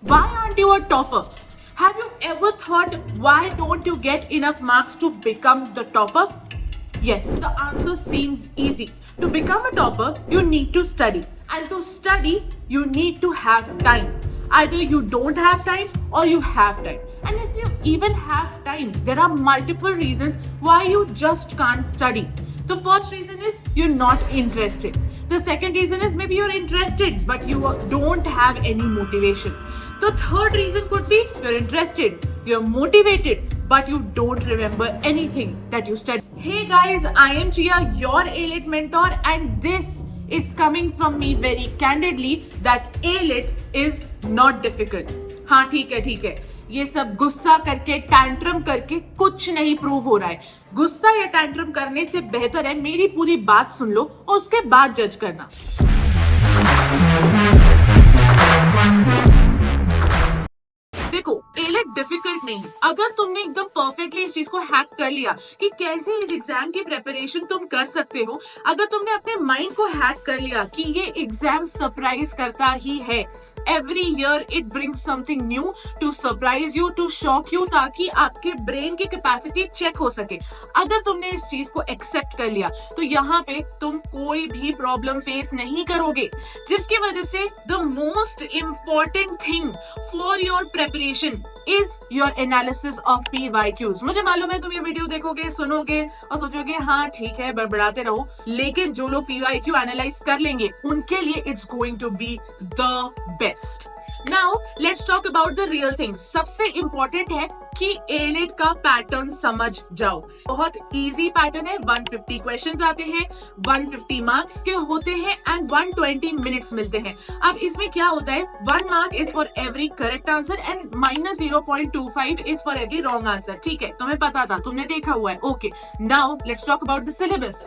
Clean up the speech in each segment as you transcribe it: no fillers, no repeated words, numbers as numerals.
Why aren't you a topper? Have you ever thought why don't you get enough marks to become the topper? Yes, the answer seems easy. To become a topper, you need to study. And to study, you need to have time. Either you don't have time or you have time. And if you even have time, there are multiple reasons why you just can't study. The first reason is you're not interested. The second reason is maybe you're interested but you don't have any motivation. The third reason could be you're interested, you're motivated, but you don't remember anything that you studied. Hey guys, I am Chia, your A-Lit mentor, and this is coming from me very candidly that A-Lit is not difficult. हाँ ठीक है, ये सब गुस्सा करके tantrum करके कुछ नहीं प्रूव हो रहा है. गुस्सा या टैंट्रम करने से बेहतर है मेरी पूरी बात सुन लो और उसके बाद जज करना. देखो, A-Lit डिफिकल्ट नहीं. अगर तुमने एकदम परफेक्टली इस चीज को हैक कर लिया कि कैसे इस एग्जाम की प्रिपरेशन तुम कर सकते हो, अगर तुमने अपने माइंड को हैक कर लिया कि ये एग्जाम सरप्राइज करता ही है, every year it brings something new to surprise you, to shock you, ताकि आपके ब्रेन की कैपेसिटी चेक हो सके. अगर तुमने इस चीज को एक्सेप्ट कर लिया तो यहाँ पे तुम कोई भी प्रॉब्लम फेस नहीं करोगे, जिसकी वजह से the most important thing for your preparation is your analysis of PYQs. मुझे मालूम है तुम ये वीडियो देखोगे, सुनोगे और सोचोगे हाँ ठीक है बड़बड़ाते रहो, लेकिन जो लोग PYQ एनालाइज कर लेंगे उनके लिए it's going to be the best. Now let's talk about the real things. सबसे इंपॉर्टेंट है कि A-Lit का पैटर्न समझ जाओ. बहुत इजी पैटर्न है. 150 क्वेश्चंस आते हैं, 150 मार्क्स के होते हैं एंड 120 मिनट्स मिलते हैं. अब इसमें क्या होता है, 1 mark is for every correct answer and -0.25 is for every wrong answer. ठीक है, तुम्हें पता था, तुमने देखा हुआ है. Okay, now let's talk about the syllabus.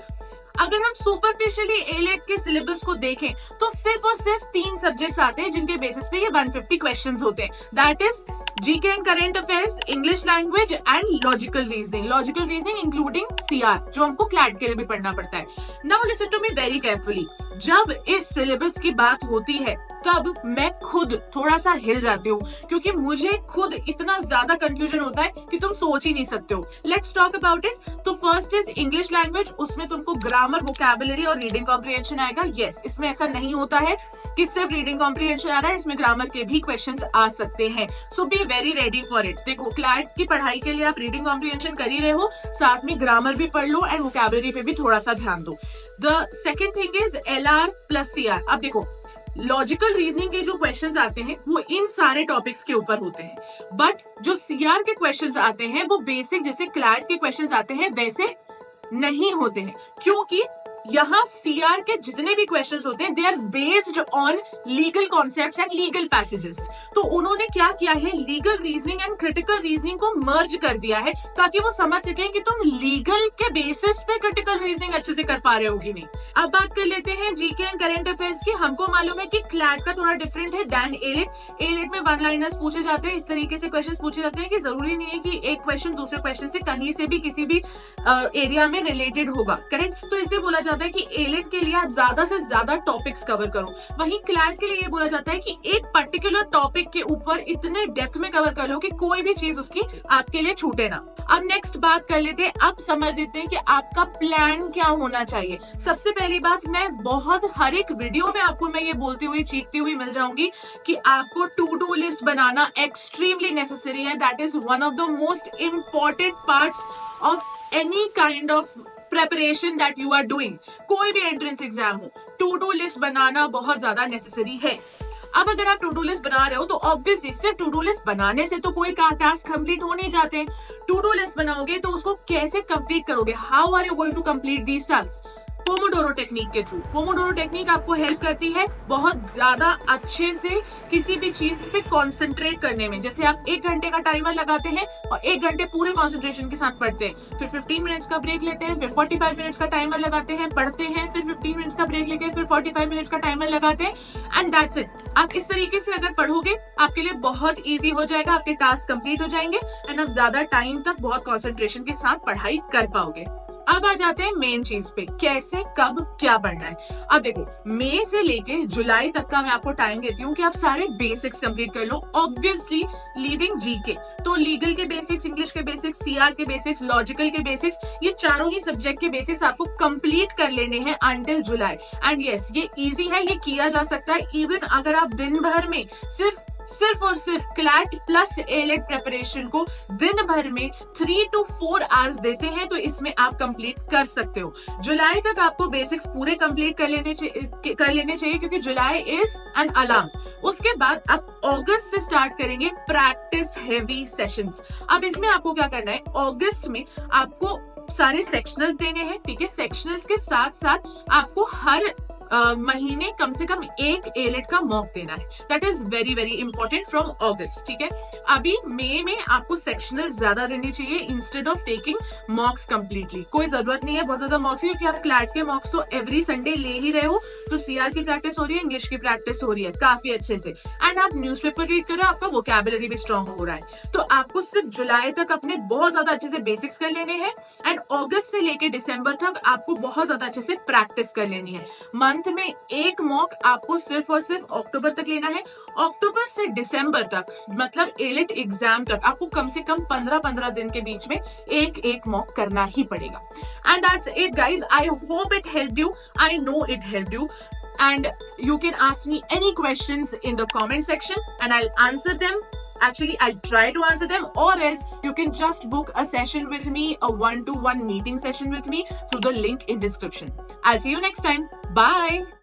अगर हम सुपरफिशियली A-Lit के सिलेबस को देखें तो सिर्फ और सिर्फ 3 सब्जेक्ट्स आते हैं जिनके बेसिस पे ये 150 क्वेश्चंस होते हैं. That is GK and current affairs, English language and logical reasoning including CR, जो हमको क्लैट के लिए भी पढ़ना पड़ता है. Now listen to me very carefully. जब इस सिलेबस की बात होती है तब मैं खुद थोड़ा सा हिल जाती हूँ, क्योंकि मुझे खुद इतना ज्यादा कंफ्यूजन होता है कि तुम सोच ही नहीं सकते हो. Let's talk about it. तो फर्स्ट इज इंग्लिश लैंग्वेज. उसमें तुमको ग्रामर, वोकैबुलरी और रीडिंग कॉम्प्रिहेंशन आएगा. यस, इसमें ऐसा नहीं होता है कि सिर्फ रीडिंग कॉम्प्रिहेंशन आ रहा है, इसमें ग्रामर के भी क्वेश्चंस आ सकते हैं. So be very ready for it. देखो, क्लैट की पढ़ाई के लिए आप रीडिंग कॉम्प्रिहेंशन कर ही रहे हो, साथ में ग्रामर भी पढ़ लो एंड वोकैबुलरी पे भी थोड़ा सा ध्यान दो. The second thing is LR plus CR. अब देखो, लॉजिकल रीजनिंग के जो क्वेश्चंस आते हैं वो इन सारे टॉपिक्स के ऊपर होते हैं, बट जो CR के क्वेश्चंस आते हैं वो बेसिक जैसे क्लैट के क्वेश्चंस आते हैं वैसे नहीं होते हैं, क्योंकि यहाँ CR के जितने भी क्वेश्चंस होते हैं they are based on legal concepts and legal passages. तो उन्होंने क्या किया है, legal reasoning and critical reasoning को मर्ज कर दिया है ताकि वो समझ सकें कि तुम लीगल के बेसिस पे क्रिटिकल रीजनिंग अच्छे से कर पा रहे हो कि नहीं. अब बात कर लेते हैं जीके एंड करंट अफेयर्स की. हमको मालूम है कि क्लैट का थोड़ा डिफरेंट है दैन A-Lit में 1 लाइनर्स पूछे जाते हैं. इस तरीके से क्वेश्चन पूछे जाते हैं कि जरूरी नहीं है कि एक क्वेश्चन दूसरे क्वेश्चन से कहीं से भी किसी भी एरिया में रिलेटेड होगा. करेक्ट. तो इसे बोला जाता है कि A-Lit के लिए आप ज्यादा से ज्यादा टॉपिक्स कवर करो. वहीं क्लैट के लिए ये बोला जाता है कि एक पर्टिकुलर टॉपिक के ऊपर इतने डेप्थ में कवर कर लो कि कोई भी चीज उसकी आपके लिए छूटे ना. अब नेक्स्ट बात कर लेते हैं. अब समझ लेते हैं कि आपका प्लान क्या होना चाहिए. सबसे पहली बात, मैं बहुत हर एक वीडियो में आपको मैं ये बोलती हुई चीखती हुई मिल जाऊंगी कि आपको टू डू लिस्ट बनाना एक्सट्रीमली नेसेसरी है. That is one of the most important parts of any kind of preparation that you are doing. कोई भी एंट्रेंस एग्जाम हो, टू डू लिस्ट बनाना बहुत ज्यादा नेसेसरी है. अब अगर आप टू डू लिस्ट बना रहे हो तो ऑब्वियसली सिर्फ टू डू लिस्ट बनाने से तो कोई टास्क कंप्लीट हो नहीं जाते. टू डू लिस्ट बनाओगे तो उसको कैसे कंप्लीट करोगे, how are you going to complete these task? Pomodoro technique के थ्रू. पोमोडोरो टेक्निक आपको हेल्प करती है बहुत ज्यादा अच्छे से किसी भी चीज पे कंसंट्रेट करने में. जैसे आप 1 घंटे का टाइमर लगाते हैं और 1 घंटे पूरे कंसंट्रेशन के साथ पढ़ते हैं, फिर 15 मिनट्स का ब्रेक लेते हैं, फिर 45 मिनट्स का टाइमर लगाते हैं, पढ़ते हैं, फिर 15 मिनट्स का ब्रेक लेके फिर 45 मिनट्स का टाइमर लगाते हैं एंड दैट्स इट. आप इस तरीके से अगर पढ़ोगे आपके लिए बहुत इजी हो जाएगा, आपके टास्क कंप्लीट हो जाएंगे एंड आप ज्यादा टाइम तक बहुत कंसंट्रेशन के साथ पढ़ाई कर पाओगे. अब आ जाते हैं मेन चीज पे, कैसे कब क्या पढ़ना है। अब देखो, मई से लेके जुलाई तक का मैं आपको टाइम देती हूँ कि आप सारे बेसिक्स कंप्लीट कर लो। ऑब्वियसली लीविंग जीके, तो लीगल के बेसिक्स, इंग्लिश के बेसिक्स, सीआर के बेसिक्स, लॉजिकल के बेसिक्स, ये चारों ही सब्जेक्ट के बेसिक्स आपको कंप्लीट कर लेने हैं अंटिल जुलाई। एंड यस, ये इजी है, ये किया जा सकता है। इवन अगर आप दिन भर में सिर्फ और सिर्फ क्लैट प्लस एलेट प्रेपरेशन को दिन भर में 3 to 4 आवर्स देते हैं तो इसमें आप कंप्लीट कर सकते हो। जुलाई तक आपको बेसिक्स पूरे कंप्लीट कर लेने चाहिए क्योंकि जुलाई इज एन अलार्म। उसके बाद आप अगस्त से स्टार्ट करेंगे प्रैक्टिस हेवी सेशंस। अब इसमें आपको क्या करना है, अगस्त में आपको सारे सेक्शनल्स देने हैं, ठीक है। सेक्शनल्स के साथ साथ आपको हर महीने कम से कम एक एलेट का मॉक देना है। That is very very important from अगस्त, ठीक है। अभी मई में आपको सेक्शनल ज्यादा देने चाहिए इंस्टेड ऑफ टेकिंग मॉक्स कंप्लीटली। कोई जरूरत नहीं है बहुत ज्यादा मॉक्स की, क्योंकि आप क्लैट के मॉक्स तो एवरी संडे ले ही रहे हो, तो सीआर की प्रैक्टिस हो रही है, इंग्लिश की प्रैक्टिस हो रही है काफी अच्छे से, एंड आप न्यूज़पेपर रीड कर रहे हो, आपका वोकैबुलरी भी स्ट्रांग हो रहा है। तो आपको सिर्फ जुलाई तक अपने बहुत ज्यादा अच्छे से बेसिक्स कर लेने हैं, एंड अगस्त से लेके दिसंबर तक आपको बहुत ज्यादा अच्छे से प्रैक्टिस कर लेनी है। मंथ में एक मॉक आपको सिर्फ और सिर्फ अक्टूबर तक लेना है। अक्टूबर से दिसंबर तक, मतलब एलेट एग्जाम तक, आपको कम से कम 15-15 दिन के बीच में एक मॉक करना ही पड़ेगा। And that's it guys, I hope it help you, I know it help you, and you can ask me any questions in the comment section and I'll answer them. Actually, I'll try to answer them, or else you can just book a session with me, a one-to-one meeting session with me through the link in description. I'll see you next time. Bye.